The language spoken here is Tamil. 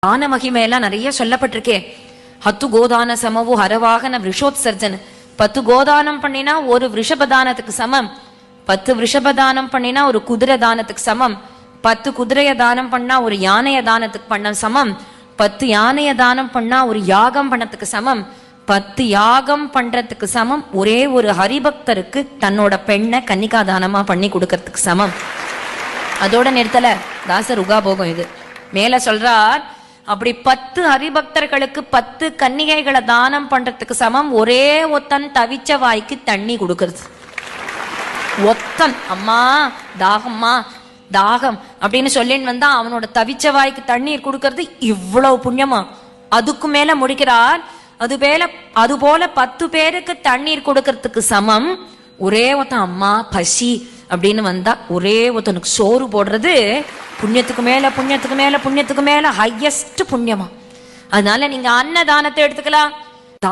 தான மகிமையெல்லாம் நிறைய சொல்லப்பட்டிருக்கே. 10 கோதான சமவு ஹரவாகன விஷோத்சர்ஜன். 10 கோதானம் பண்ணினா ஒரு விஷபதானத்துக்கு சமம். 10 விஷபதானம் பண்ணினா ஒரு குதிரை தானத்துக்கு சமம். 10 குதிரைய தானம் பண்ணா ஒரு யானைய தானத்துக்கு பண்ண சமம். 10 யானைய தானம் பண்ணா ஒரு யாகம் பண்ணத்துக்கு சமம். 10 யாகம் பண்றதுக்கு சமம் ஒரே ஒரு ஹரிபக்தருக்கு தன்னோட பெண்ணை கன்னிகா தானமா பண்ணி கொடுக்கறதுக்கு சமம். அதோட நிறுத்தல தாசர் உகாபோகம். இது மேல சொல்றார், அப்படி 10 ஹரிபக்தர்களுக்கு 10 கன்னிகைகளை தானம் பண்றதுக்கு சமம் ஒரே ஒத்தன் தவிச்ச வாய்க்கு தண்ணி கொடுக்கறது. ஒத்தன் அம்மா தாகம்மா தாகம் அப்படின்னு சொல்லின்னு வந்தா அவனோட தவிச்ச வாய்க்கு தண்ணீர் கொடுக்கறது இவ்வளவு புண்ணியமா. அதுக்கு மேல முடிக்கிறார், அது போல 10 பேருக்கு தண்ணீர் கொடுக்கறதுக்கு சமம் ஒரே ஒருத்தன் அம்மா பசி அப்படின்னு வந்தா ஒரே ஒருத்தனுக்கு சோறு போடுறது புண்ணியத்துக்கு மேல புண்ணியத்துக்கு மேல புண்ணியத்துக்கு மேல ஹையஸ்ட் புண்ணியமா. அதனால நீங்க அன்னதானத்தை எடுத்துக்கலாம்.